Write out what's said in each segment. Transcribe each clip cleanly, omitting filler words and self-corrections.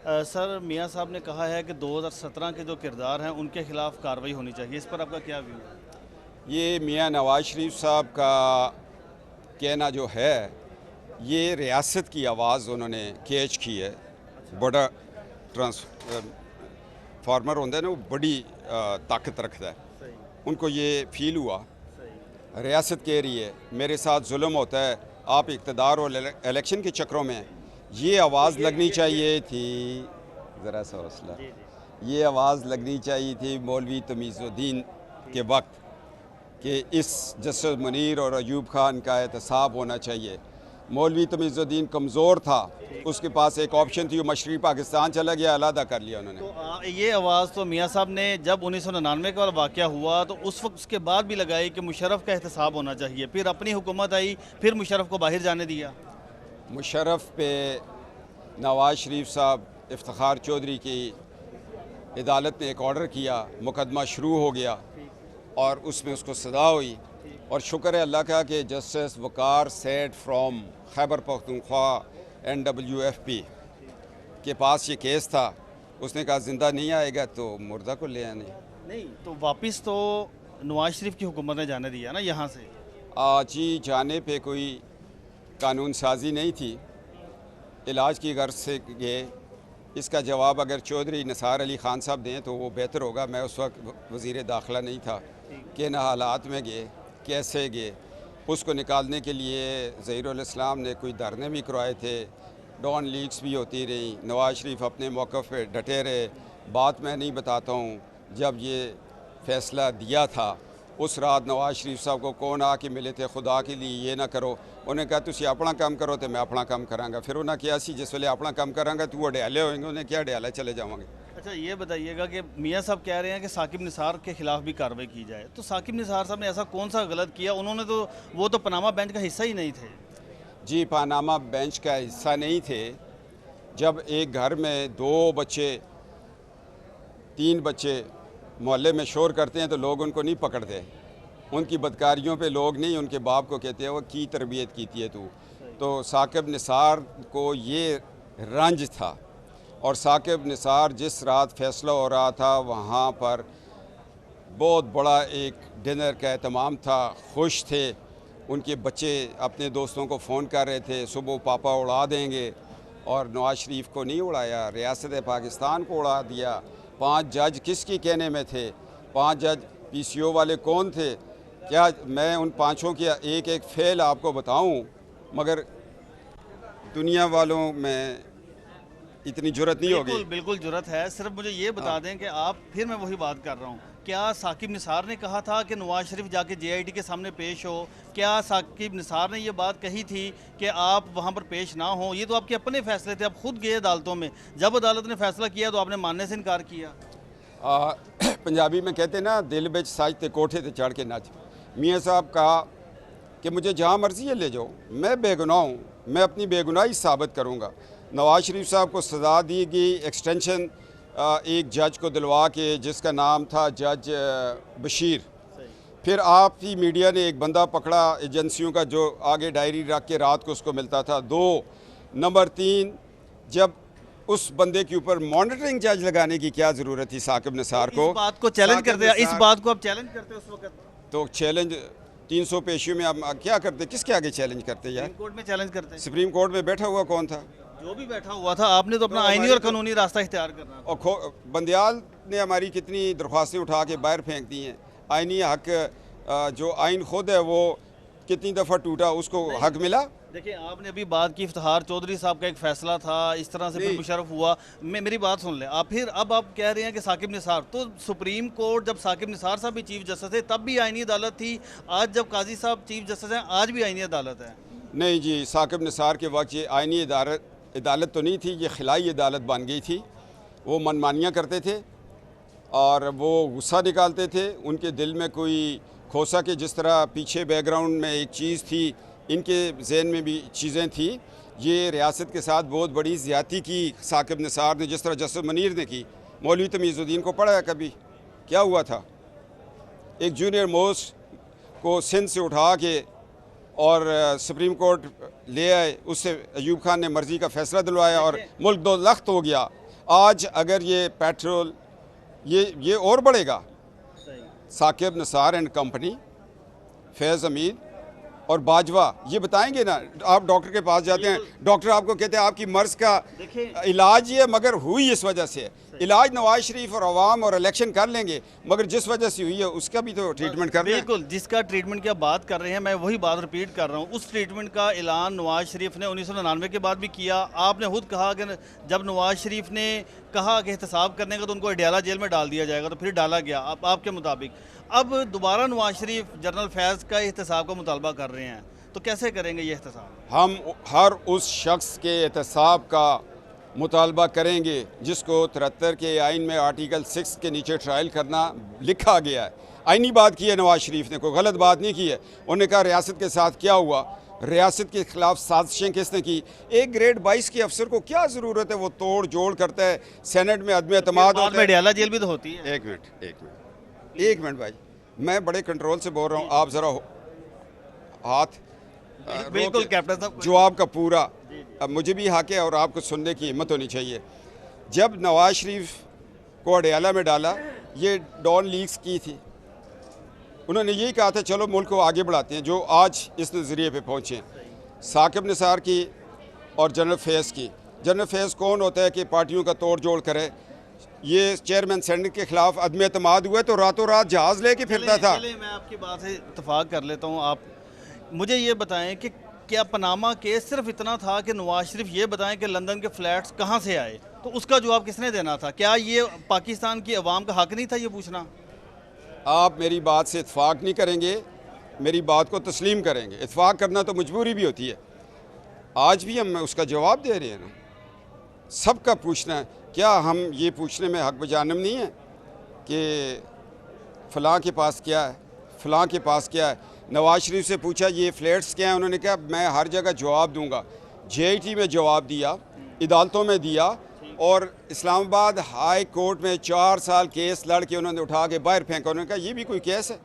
Sir मियां साहब ने कहा है कि 2017 के जो किरदार हैं उनके खिलाफ कार्रवाई होनी चाहिए, इस पर आपका क्या व्यू है? ये मियां नवाज शरीफ साहब का कहना जो है, ये रियासत की आवाज़ उन्होंने कैच की है। बड़ा ट्रांसफार्मर होता है ना, वो बड़ी ताकत रखता है। सही। उनको ये फील हुआ, सही। रियासत कह रही है मेरे साथ जुल्म होता है, आप इक़्तिदार और इलेक्शन के चक्रों में, ये आवाज़ लगनी चाहिए थी। ज़रा सा हौसला। जी जी। ये आवाज़ लगनी चाहिए थी मौलवी तमीज़ुद्दीन के वक्त कि इस जस्टिस मुनीर और अयूब खान का एहतसाब होना चाहिए। मौलवी तमीज़ुद्दीन कमज़ोर था, उसके पास एक ऑप्शन थी, वो मशरक़ी पाकिस्तान चला गया, अलहदा कर लिया उन्होंने। तो ये आवाज़ तो मियां साहब ने जब 1999 का वाक़या हुआ तो उस वक्त उसके बाद भी लगाई कि मुशर्रफ का एहतसाब होना चाहिए, फिर अपनी हुकूमत आई, फिर मुशर्रफ को बाहर जाने दिया। मुशर्रफ पे नवाज शरीफ साहब, इफ्तिखार चौधरी की अदालत ने एक ऑर्डर किया, मुकदमा शुरू हो गया और उसमें उसको सज़ा हुई। और शुक्र है अल्लाह का कि जस्टिस वकार सेठ फ्रॉम खैबर पख्तूनख्वा NWFP के पास ये केस था। उसने कहा ज़िंदा नहीं आएगा तो मुर्दा को ले आने। नहीं तो वापस तो नवाज शरीफ की हुकूमत ने जाने दिया ना यहाँ से। आज ही जाने पे कोई कानून साजी नहीं थी, इलाज की गर्ज से गए। इसका जवाब अगर चौधरी निसार अली ख़ान साहब दें तो वो बेहतर होगा। मैं उस वक्त वज़ीर दाखिला नहीं था कि न हालात में गए, कैसे गए। उसको निकालने के लिए ज़हीरुल इस्लाम ने कोई धरने भी करवाए थे, डॉन लीग्स भी होती रही। नवाज शरीफ अपने मौक़िफ़ पे डटे रहे। बात मैं नहीं बताता हूँ, जब ये फ़ैसला दिया था उस रात नवाज शरीफ साहब को कौन आके मिले थे, खुदा के लिए ये ना करो। उन्हें कहा तुसी अपना काम करो तो मैं अपना काम करांगा। फिर उन्हें क्या सी जिस वेले अपना काम करांगा तू अड्याले होंगे, उन्हें क्या अड्याले चले जाओगे। अच्छा ये बताइएगा कि मियां साहब कह रहे हैं कि साकिब निसार के खिलाफ भी कार्रवाई की जाए, तो साकिब निसार साहब ने ऐसा कौन सा गलत किया? उन्होंने तो वो तो पनामा बेंच का हिस्सा ही नहीं थे। जी, पानामा बेंच का हिस्सा नहीं थे। जब एक घर में 2 बच्चे 3 बच्चे मोहल्ले में शोर करते हैं तो लोग उनको नहीं पकड़ते। उनकी बदकारियों पे लोग नहीं, उनके बाप को कहते हैं वो की तरबियत की है तू। तो साकिब निसार को ये रंज था। और साकिब निसार जिस रात फैसला हो रहा था वहाँ पर बहुत बड़ा एक डिनर का एहतमाम था, खुश थे। उनके बच्चे अपने दोस्तों को फ़ोन कर रहे थे सुबह पापा उड़ा देंगे, और नवाज शरीफ को नहीं उड़ाया, रियासत पाकिस्तान को उड़ा दिया। 5 जज किसकी कहने में थे? 5 जज PCO वाले कौन थे? क्या मैं उन 5 की एक एक फ़ेल आपको बताऊं? मगर दुनिया वालों में इतनी जुर्रत नहीं होगी। बिल्कुल बिल्कुल जुर्रत है। सिर्फ मुझे ये बता दें कि आप, फिर मैं वही बात कर रहा हूँ, क्या साकिब निसार ने कहा था कि नवाज शरीफ जाके JIT के सामने पेश हो? क्या साकिब निसार ने ये बात कही थी कि आप वहाँ पर पेश ना हो? ये तो आपके अपने फैसले थे, आप खुद गए अदालतों में, जब अदालत ने फैसला किया तो आपने मानने से इनकार किया। पंजाबी में कहते ना, दिल बिच साज ते कोठे ते चढ़ के नच। मियाँ साहब कहा कि मुझे जहाँ मर्जी है ले जाओ, मैं बेगुनाह हूँ, मैं अपनी बेगुनाही साबित करूँगा। नवाज शरीफ साहब को सज़ा दी गई, एक्सटेंशन एक जज को दिलवा के, जिसका नाम था जज बशीर। फिर आप ही मीडिया ने एक बंदा पकड़ा एजेंसियों का जो आगे डायरी रख के रात को उसको मिलता था। 2 नंबर 3, जब उस बंदे के ऊपर मॉनिटरिंग जज लगाने की क्या ज़रूरत थी साकिब निसार को? इस बात को चैलेंज करते हैं, इस बात को आप चैलेंज करते उस वक्त? तो चैलेंज 300 पेशियों में आप क्या करते, किसके आगे चैलेंज करते यार? सुप्रीम कोर्ट में चैलेंज करते हैं। सुप्रीम कोर्ट में बैठा हुआ कौन था? जो भी बैठा हुआ था, आपने तो अपना आईनी और कानूनी रास्ता इख्तियार करना था। और बंदियाल ने हमारी कितनी दरख्वास्तें उठा के बाहर फेंक दी हैं। आइनी हक, जो आइन खुद है वो कितनी दफ़ा टूटा, उसको हक मिला? देखिए आपने अभी बात की इफ्तिखार चौधरी साहब का एक फैसला था, इस तरह से फिर मुशर्रफ हुआ। मेरी बात सुन ले आप। फिर अब आप कह रहे हैं कि साकिब निसार, तो सुप्रीम कोर्ट जब साकिब निसार साहब भी चीफ जस्टिस थे तब भी आईनी अदालत थी, आज जब काजी साहब चीफ जस्टिस हैं आज भी आईनी अदालत है। नहीं जी, साकिब निसार के वक्त ये आईनी अदालत तो नहीं थी, ये खिलाई अदालत बन गई थी। वो मनमानियाँ करते थे और वो गुस्सा निकालते थे। उनके दिल में कोई खोसा के जिस तरह पीछे बैकग्राउंड में एक चीज़ थी, इनके जहन में भी चीज़ें थी। ये रियासत के साथ बहुत बड़ी ज़्यादती की साकिब निसार ने, जिस तरह जस्टिस मुनीर ने की। मौलवी तमीज़ुद्दीन को पढ़ा है कभी? क्या हुआ था? एक जूनियर मोस्ट को सिंध से उठा के और सुप्रीम कोर्ट ले आए, उससे अयूब खान ने मर्ज़ी का फ़ैसला दिलवाया और मुल्क 2 लख्त हो गया। आज अगर ये पेट्रोल ये और बढ़ेगा। साकिब निसार एंड कंपनी, फैज़ हमीद और बाजवा ये बताएंगे ना। आप डॉक्टर के पास जाते हैं, डॉक्टर आपको कहते हैं आपकी मर्ज का इलाज ये मगर हुई इस वजह से है। इलाज नवाज शरीफ और अवाम और इलेक्शन कर लेंगे, मगर जिस वजह से हुई है उसका भी तो ट्रीटमेंट करना है। बिल्कुल, जिसका ट्रीटमेंट की आप बात कर रहे हैं, मैं वही बात रिपीट कर रहा हूँ। उस ट्रीटमेंट का ऐलान नवाज शरीफ ने 1999 के बाद भी किया। आपने खुद कहा कि जब नवाज शरीफ ने कहा कि एहतसाब करने का तो उनको अडयाला जेल में डाल दिया जाएगा, तो फिर डाला गया। आपके मुताबिक अब दोबारा नवाज शरीफ जनरल फैज़ का एहतसाब का मुतालबा कर रहे हैं, तो कैसे करेंगे ये एहतसाब? हम हर उस शख्स के एहतसाब का मुतालबा करेंगे जिसको 73 के आइन में आर्टिकल 6 के नीचे ट्रायल करना लिखा गया है। आइनी बात की है नवाज शरीफ ने, कोई गलत बात नहीं की है। उन्होंने कहा रियासत के साथ क्या हुआ, रियासत के खिलाफ साजिशें किसने की। एक ग्रेड 22 के अफसर को क्या ज़रूरत है, वो तोड़ जोड़ करता है, सेनेट में अदम एतमाद होता है। अडयाला जेल भी तो होती है। एक मिनट भाई, मैं बड़े कंट्रोल से बोल रहा हूँ, आप ज़रा हाथ बिल्कुल कैप्टन साहब, जवाब का पूरा अब मुझे भी हक है और आपको सुनने की हिम्मत होनी चाहिए। जब नवाज शरीफ को अडयाला में डाला, ये डॉन लीग्स की थी, उन्होंने यही कहा था चलो मुल्क को आगे बढ़ाते हैं, जो आज इस नज़रिए पे पहुँचे। साकिब निसार की और जनरल फैज़ की। जनरल फैज़ कौन होता है कि पार्टियों का तोड़ जोड़ करे। ये चेयरमैन सेनेट के खिलाफ अदम एतमाद हुए तो रातों रात जहाज़ लेके फिरता था। मैं आपकी बात से इत्तफाक कर लेता हूँ। आप मुझे ये बताएं कि क्या पनामा केस सिर्फ इतना था कि नवाज शरीफ ये बताएं कि लंदन के फ्लैट्स कहाँ से आए, तो उसका जवाब किसने देना था? क्या ये पाकिस्तान की अवाम का हक नहीं था ये पूछना? आप मेरी बात से इत्फाक नहीं करेंगे, मेरी बात को तस्लीम करेंगे। इत्फाक करना तो मजबूरी भी होती है। आज भी हम उसका जवाब दे रहे हैं ना, सबका पूछना है। क्या हम ये पूछने में हक बजानम नहीं है कि फ़लाँ के पास क्या है, फ़लाँ के पास क्या है? नवाज शरीफ से पूछा ये फ्लैट्स क्या हैं, उन्होंने कहा मैं हर जगह जवाब दूंगा। JIT में जवाब दिया, अदालतों में दिया, और इस्लामाबाद हाई कोर्ट में 4 साल केस लड़ के उन्होंने उठा के बाहर फेंका। उन्होंने कहा ये भी कोई केस है?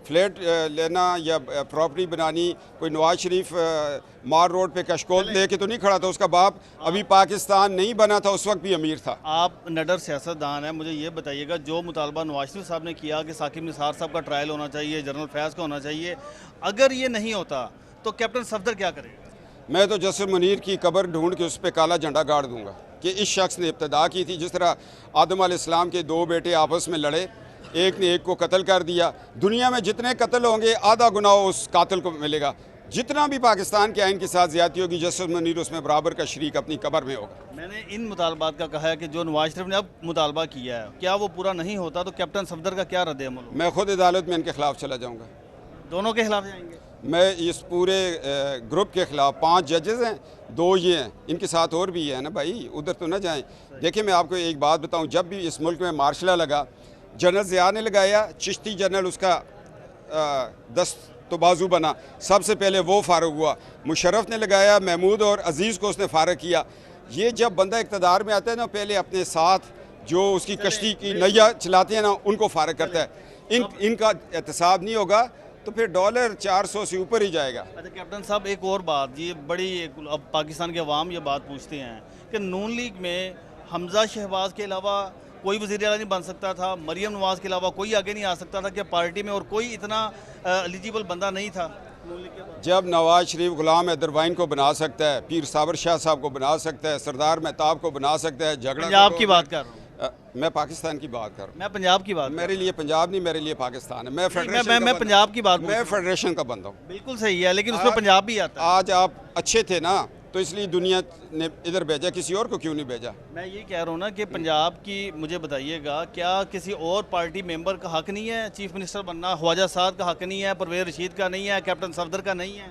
फ्लैट लेना या प्रॉपर्टी बनानी। कोई नवाज शरीफ मार रोड पे कशकोल लेके तो नहीं खड़ा था, उसका बाप अभी पाकिस्तान नहीं बना था, उस वक्त भी अमीर था। आप नडर सियासतदान हैं, मुझे ये बताइएगा जो मुतालबा नवाज शरीफ साहब ने किया कि साकिब निसार साहब का ट्रायल होना चाहिए, जनरल फैज़ का होना चाहिए, अगर ये नहीं होता तो कैप्टन सफदर क्या करेगा? मैं तो जसर मुनीर की कब्र ढूंढ के उस पर काला झंडा गाड़ दूंगा कि इस शख्स ने इब्तदा की थी। जिस तरह आदम अलैहिस्सलाम के 2 बेटे आपस में लड़े, एक ने एक को कत्ल कर दिया। दुनिया में जितने कत्ल होंगे आधा गुनाह उस कातिल को मिलेगा। जितना भी पाकिस्तान के आइन के साथ ज़्यादती होगी, जसर मुनीर उसमें बराबर का शरीक अपनी कब्र में होगा। मैंने इन मुतालबात का कहा है कि जो नवाज शरीफ ने अब मुतालबा किया है, क्या वो पूरा नहीं होता तो कैप्टन सफदर का क्या रद्द-ए-अमल होगा? मैं खुद अदालत में इनके खिलाफ चला जाऊँगा। दोनों के खिलाफ जाएंगे? मैं इस पूरे ग्रुप के ख़िलाफ़, 5 जजेज़ हैं, 2 ये हैं, इनके साथ और भी है ना भाई, उधर तो ना जाएं। देखिए मैं आपको एक बात बताऊं, जब भी इस मुल्क में मार्शल लॉ लगा, जनरल ज़िया ने लगाया, चिश्ती जनरल उसका दस्त तो बाजू बना, सबसे पहले वो फारग हुआ। मुशर्रफ ने लगाया, महमूद और अजीज़ को उसने फारग किया। ये जब बंदा इक़्तिदार में आता है ना, पहले अपने साथ जो उसकी कश्ती की नैया चलाते हैं ना, उनको फारग करता है। इनका एहतसाब नहीं होगा तो फिर डॉलर 400 से ऊपर ही जाएगा। अच्छा कैप्टन साहब, एक और बात, ये बड़ी अब पाकिस्तान के अवाम ये बात पूछते हैं कि नून लीग में हमजा शहबाज के अलावा कोई वज़ीर आला नहीं बन सकता था, मरियम नवाज़ के अलावा कोई आगे नहीं आ सकता था, कि पार्टी में और कोई इतना एलिजिबल बंदा नहीं था? जब नवाज शरीफ गुलाम हैदर को बना सकता है, पीर साबर शाह साहब को बना सकता है, सरदार मेहताब को बना सकता है, झगड़ा पंजाब की बात कर रहा हूँ मैं पाकिस्तान की बात कर रहा हूँ, मैं पंजाब की बात, मेरे लिए पंजाब नहीं, मेरे लिए पाकिस्तान है। मैं पंजाब की बात, मैं फेडरेशन का बंदा हूँ। बिल्कुल सही है, लेकिन उसमें पंजाब भी आता है। आज आप अच्छे थे ना, तो इसलिए दुनिया ने इधर भेजा, किसी और को क्यों नहीं भेजा? मैं ये कह रहा हूँ ना कि पंजाब की, मुझे बताइएगा, क्या किसी और पार्टी मेंबर का हक नहीं है चीफ मिनिस्टर बनना? ख्वाजा साद का हक नहीं है, परवेज़ रशीद का नहीं है, कैप्टन सफदर का नहीं है?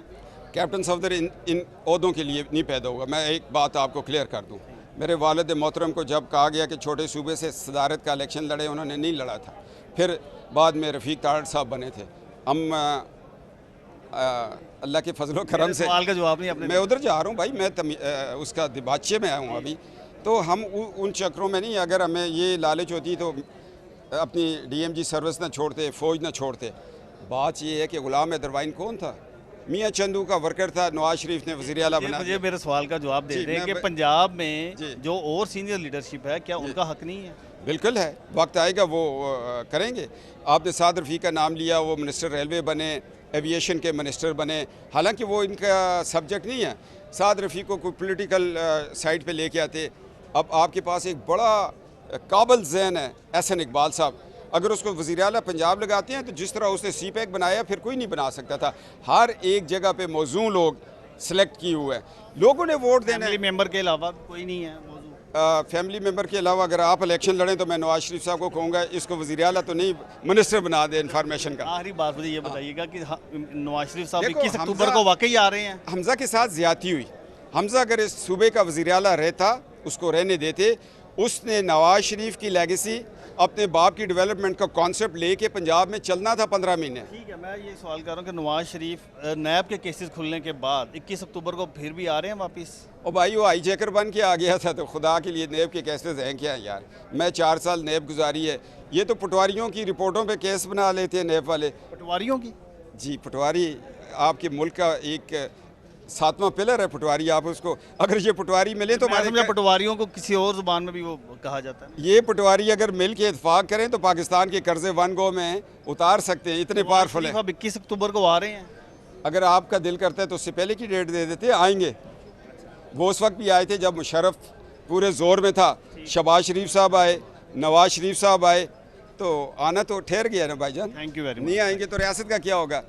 कैप्टन सफदर इन ओहदों के लिए नहीं पैदा होगा। मैं एक बात आपको क्लियर कर दूँ, मेरे वालिद मोहतरम को जब कहा गया कि छोटे सूबे से सदारत का इलेक्शन लड़े, उन्होंने नहीं लड़ा था। फिर बाद में रफ़ीक तारड़ साहब बने थे। हम अल्लाह के फजल व करम से, सवाल का जवाब नहीं आपने, मैं उधर जा रहा हूँ भाई, मैं उसका दिबाचे में आया हूँ अभी, तो हम उन चक्रों में नहीं। अगर हमें ये लालच होती तो अपनी DMG सर्विस ना छोड़ते, फ़ौज ना छोड़ते। बात ये है कि गुलाम हैदर कौन था? मियाँ चंदू का वर्कर था, नवाज शरीफ ने वज़ीर आला बना मुझे दिया। मेरे सवाल का जवाब दे जी, दें मैं कि ब- पंजाब में जी। जो और सीनियर लीडरशिप है, क्या उनका हक नहीं है? बिल्कुल है, वक्त आएगा वो करेंगे। आपने साद रफ़ी का नाम लिया, वो मिनिस्टर रेलवे बने, एविएशन के मिनिस्टर बने, हालांकि वो इनका सब्जेक्ट नहीं है। साद रफ़ी को कोई पॉलिटिकल साइड पे लेके आते। अब आपके पास एक बड़ा काबिल ज़हन है एहसन इकबाल साहब, अगर उसको वज़ीर आला पंजाब लगाते हैं तो जिस तरह उसने सी पैक बनाया फिर कोई नहीं बना सकता था। हर एक जगह पे मौजूद लोग सेलेक्ट किए हुए हैं, लोगों ने वोट देना है। फैमिली मेंबर के अलावा कोई नहीं है मौजूद। फैमिली मेंबर के अलावा अगर आप इलेक्शन लड़ें तो मैं नवाज शरीफ साहब को कहूँगा इसको वज़ीर आला तो नहीं, मिनिस्टर बना दे इंफॉर्मेशन का। आखिरी बात मुझे ये बताइएगा कि नवाज शरीफ साहब देखो, 21 अक्टूबर हमजा- को वाकई आ रहे हैं? हमजा के साथ ज़्यादती हुई। हमजा अगर इस सूबे का वज़ीर आला रहता, उसको रहने देते, उसने नवाज शरीफ की लेगेसी, अपने बाप की डेवलपमेंट का कॉन्सेप्ट लेके पंजाब में चलना था 15 महीने। ठीक है, मैं ये सवाल कर रहा हूँ कि नवाज शरीफ नैब के केसेस खुलने के बाद 21 अक्टूबर को फिर भी आ रहे हैं वापस? और भाई वो हाईजैकर बन के आ गया था तो खुदा के लिए नेब के केसेस हैं क्या यार। मैं 4 साल नेब गुजारी है, ये तो पटवारियों की रिपोर्टों पे केस बना लेते हैं नेब वाले। पटवारियों की? जी, पटवारी आपके मुल्क का एक 7वां पिलर है पटवारी। आप उसको अगर ये पटवारी मिले तो मैं समझा हमारे पटवारियों को किसी और जुबान में भी वो कहा जाता है। ये पटवारी अगर मिल के इतफाक़ करें तो पाकिस्तान के कर्जे वन गो में उतार सकते हैं, इतने पावरफुल हैं। अब 21 अक्टूबर को आ रहे हैं? अगर आपका दिल करता है तो उससे पहले की डेट दे देते, आएंगे। वो उस वक्त भी आए थे जब मुशर्रफ पूरे ज़ोर में था, शहबाज शरीफ साहब आए, नवाज शरीफ साहब आए, तो आना तो ठहर गया ना भाईजान। Thank you very much. नहीं आएंगे तो रियासत का क्या होगा।